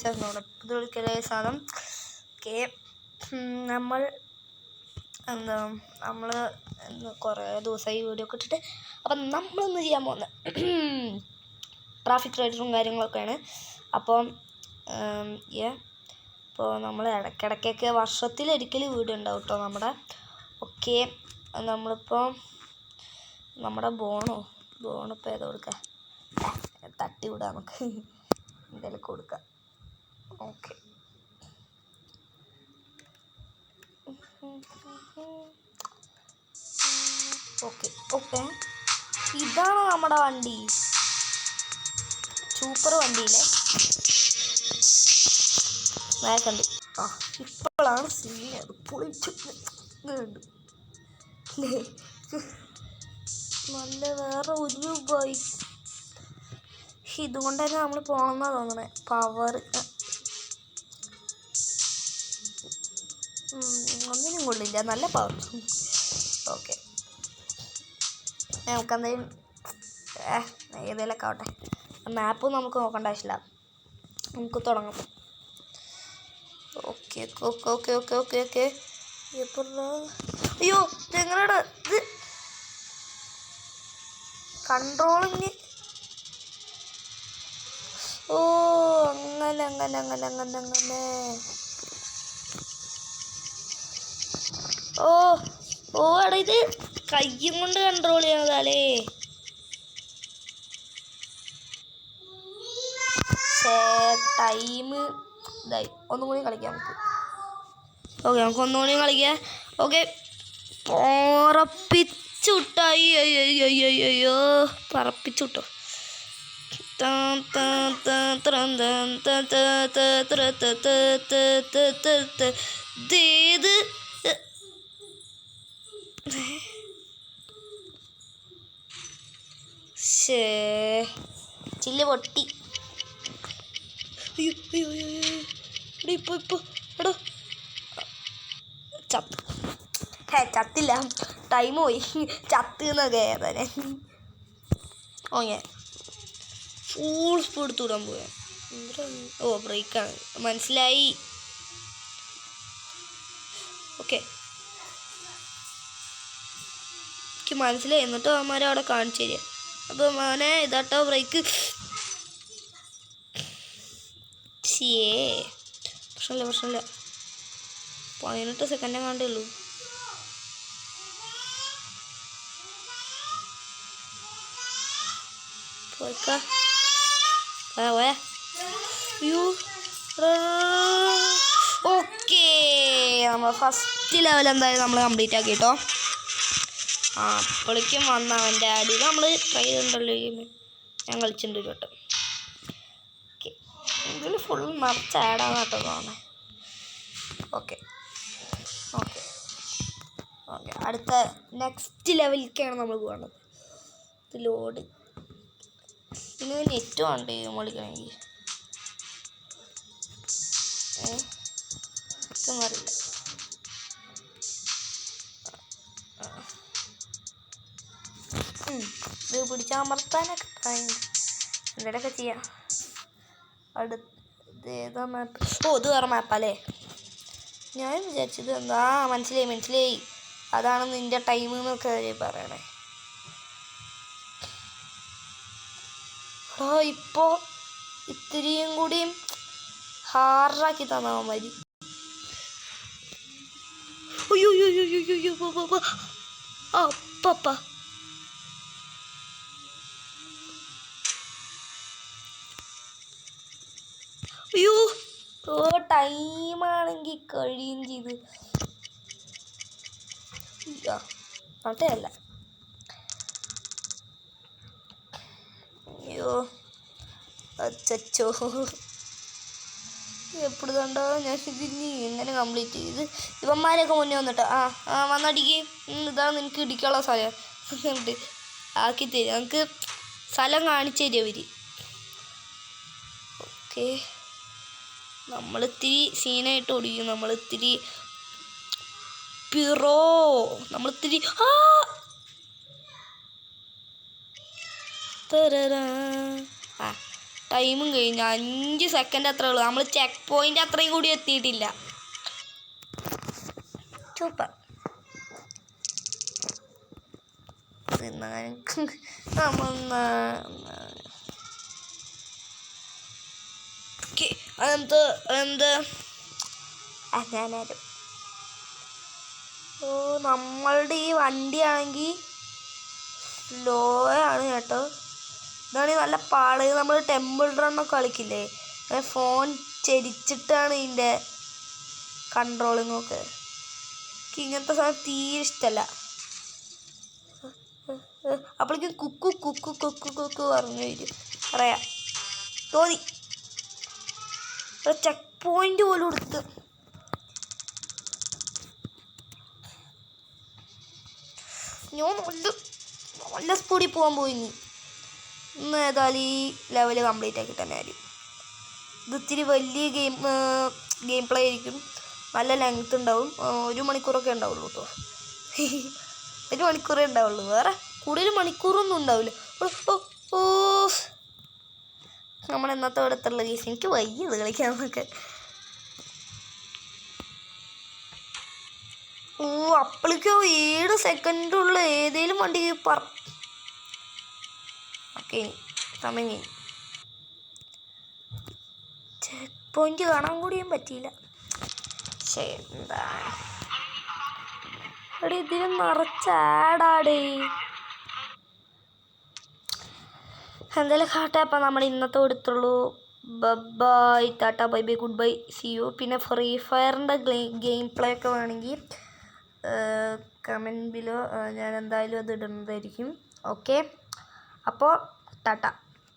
വിളിച്ചാൽ പുതു വിളിക്കലേ സാധനം. ഓക്കെ, നമ്മൾ കുറേ ദിവസമായി വീഡിയോ ഒക്കെ ഇട്ടിട്ട്. അപ്പം നമ്മളിന്ന് ചെയ്യാൻ പോകുന്നത് ട്രാഫിക് റൈഡറും കാര്യങ്ങളൊക്കെയാണ്. അപ്പം ഇപ്പോൾ നമ്മൾ ഇടയ്ക്കിടയ്ക്കൊക്കെ വർഷത്തിലൊരിക്കൽ വീഡിയോ ഉണ്ടാവും കേട്ടോ നമ്മുടെ. ഓക്കെ, നമ്മളിപ്പോൾ നമ്മുടെ ബോണിപ്പോൾ ഏതോ കൊടുക്കാം, തട്ടി വിടാം നമുക്ക് എന്തായാലും കൊടുക്കാം. ഓക്കെ, ഓക്കെ ഓക്കെ ഇതാണ് നമ്മുടെ വണ്ടി, സൂപ്പർ വണ്ടിയിലെ കണ്ട്. ആ ഇപ്പോഴാണ് സീൻ, അത് പൊളിച്ചു നല്ല. വേറെ ഒരു ബൈക്ക് ഇതുകൊണ്ട് തന്നെ നമ്മൾ പോകണമെന്നാ തോന്നണേ. പവർ ഒന്നിനും കൊള്ളില്ല, നല്ല പവർ. ഓക്കെ, നമുക്കെന്തായാലും ഏതെങ്കിലുമൊക്കെ ആവട്ടെ. മാപ്പ് നമുക്ക് നോക്കേണ്ട ആവശ്യമില്ല, നമുക്ക് തുടങ്ങാം. Okay okay okay okay okay okay അയ്യോ, ഇതെങ്ങനെയാണ് ഇത് കൺട്രോളിങ്? ഓ അങ്ങനെ അങ്ങനെ അങ്ങനെ അങ്ങനെ അങ്ങനെ ഓ ഓ എടാ, ഇത് കയ്യും കൊണ്ട് കൺട്രോൾ ചെയ്യണതല്ലേ. ടൈം ഇതായി, ഒന്നും കൂടി കളിക്കാം നമുക്ക്. ഓക്കെ, നമുക്ക് ഒന്നുകൂടി കളിക്കാം. ഓക്കെ, പറപ്പിച്ചു വിട്ടായി. അയ്യോ പറപ്പിച്ചു വിട്ടോ. ഇത് ചില്ല് പൊട്ടി. അയ്യോ അയ്യോ അയ്യോ, ഇപ്പൊ എടോ ചത്തില്ല, ടൈം പോയി, ചത്തുന്നൊക്കെ തന്നെ. ഓക്കെ, ഫുൾ സ്പീഡ് തൂടാൻ പോയാ. ഓ ബ്രേക്കാണ്, മനസ്സിലായി. ഓക്കെ, എനിക്ക് മനസ്സിലായി. എന്നിട്ട് അവന്മാരെ അവിടെ കാണിച്ചു തരിക. അപ്പോൾ മോനെ ഇതാട്ടോ ബ്രേക്ക്. പ്രശ്നമില്ല 18 സെക്കൻഡ് കണ്ടേ ഉള്ളൂ. ഓക്കെ, നമ്മൾ ഫസ്റ്റ് ലെവൽ എന്തായാലും നമ്മൾ കംപ്ലീറ്റ് ആക്കി കേട്ടോ. അപ്പോഴേക്കും വന്ന അവൻ്റെ അടി നമ്മൾ ട്രൈ ചെയ്തിട്ടുണ്ടല്ലോ. ഞാൻ കളിച്ചിട്ടുണ്ട് ഒരു വട്ടം. ഓക്കെ, ഇതിൽ ഫുൾ നിറച്ച് ആഡാണ് കേട്ടോ തോന്നേ. ഓക്കെ ഓക്കെ ഓക്കെ അടുത്ത നെക്സ്റ്റ് ലെവലിലേക്കാണ് നമ്മൾ പോകുന്നത്. ഇത് ലോഡ്, പിന്നെ നെറ്റ് വേണ്ടേ കളിക്കണമെങ്കിൽ. ഇതൊന്നും അറിയില്ല. ഇത് പിടിച്ചമർത്താനൊക്കെ എന്തെങ്കിലുമൊക്കെ ചെയ്യാം. അടുത്ത് ഏതാ മാപ്പ്? ഓ ഇത് വേറെ മാപ്പല്ലേ. ഞാൻ വിചാരിച്ചത് എന്താ, മനസ്സിലായി. അതാണ് നിൻ്റെ ടൈം എന്നൊക്കെ പറയണേ. ഇപ്പോൾ ഇത്തിരിയും കൂടിയും ഹാർഡാക്കി തന്നാൽ മതി. അയ്യോ അപ്പ അയ്യോ, ഓ ടൈമാണെങ്കിൽ കഴിയും ചെയ്ത്. അതല്ല, അയ്യോ അച്ചോ, എപ്പോഴും കണ്ടോ ഞാൻ ഇതിന് എങ്ങനെ കംപ്ലീറ്റ് ചെയ്ത്. ഇവന്മാരെയൊക്കെ മുന്നേ വന്നിട്ട് വന്നടിക്ക്, ഇതാണ് നിനക്ക് ഇടിക്കാനുള്ള സ്ഥലം എന്നിട്ട് ആക്കി തരും. നമുക്ക് സ്ഥലം കാണിച്ചു തരും അവർ. ഓക്കെ, നമ്മളിത്തിരി സീനായിട്ട് ഓടിക്കും. നമ്മളിത്തിരി നമ്മളിത്തിരി ടൈമും കഴിഞ്ഞു. 5 സെക്കൻഡ് അത്രേ ഉള്ളൂ. നമ്മൾ ചെക്ക് പോയിന്റ് അത്രയും കൂടി എത്തിയിട്ടില്ല. സൂപ്പർ. നമ്മളുടെ ഈ വണ്ടിയാണെങ്കിൽ സ്ലോ ആണ് കേട്ടോ. ഇതാണെങ്കിൽ നല്ല പാട്. നമ്മൾ ടെമ്പിൾ റണ്ണൊക്കെ കളിക്കില്ലേ, ഫോൺ ചരിച്ചിട്ടാണ് ഇതിൻ്റെ കൺട്രോളിങ്ങൊക്കെ. എനിക്ക് ഇങ്ങനത്തെ സാധനം തീരെ ഇഷ്ടമല്ല. അപ്പോഴേക്കും കുക്കു കുക്കു കുക്കു കുക്കു പറഞ്ഞു വരും. പറയാം തോന്നി ചെക്ക് പോയിന്റ് പോലും എടുത്ത്. ഞാൻ നല്ല സ്പീഡിൽ പോകാൻ പോയി. ഇന്ന് ഏതായാലും ഈ ലെവല് കംപ്ലീറ്റ് ആക്കി തന്നെ ആയിരിക്കും. ഇത് ഇത്തിരി വലിയ ഗെയിം പ്ലേ ആയിരിക്കും. നല്ല ലെങ്ത് ഉണ്ടാവും. 1 മണിക്കൂറൊക്കെ ഉണ്ടാവുള്ളൂ കേട്ടോ. 1 മണിക്കൂറേ ഉണ്ടാവുള്ളൂ. വേറെ കൂടുതൽ മണിക്കൂറൊന്നും ഉണ്ടാവില്ല. ഓ നമ്മൾ എന്നത്തെ അടുത്തുള്ള കേസ്. എനിക്ക് വയ്യ ഇത് കളിക്കാന്നൊക്കെ. അപ്പോഴേക്കോ 7 സെക്കൻഡുള്ള ഏതേലും വണ്ടി ഓക്കെ സമയം കഴിഞ്ഞു. ചെക്ക് പോയിന്റ് കാണാൻ കൂടിയും പറ്റിയില്ല. ശരി, എന്താ ഇവിടെ ഇതിന് നിറച്ചാടാടേ. എന്തായാലും കാട്ടെ. അപ്പം നമ്മൾ ഇന്നത്തെ കൊടുത്തുള്ളൂ. Bye tata, bye bye, good bye, see you. പിന്നെ ഫ്രീ ഫയറിൻ്റെ ഗെയിം പ്ലേ ഒക്കെ വേണമെങ്കിൽ കമൻറ്റ് ബിലോ ഞാൻ എന്തായാലും അത് ഇടുന്നതായിരിക്കും. ഓക്കെ, അപ്പോൾ ടാറ്റ.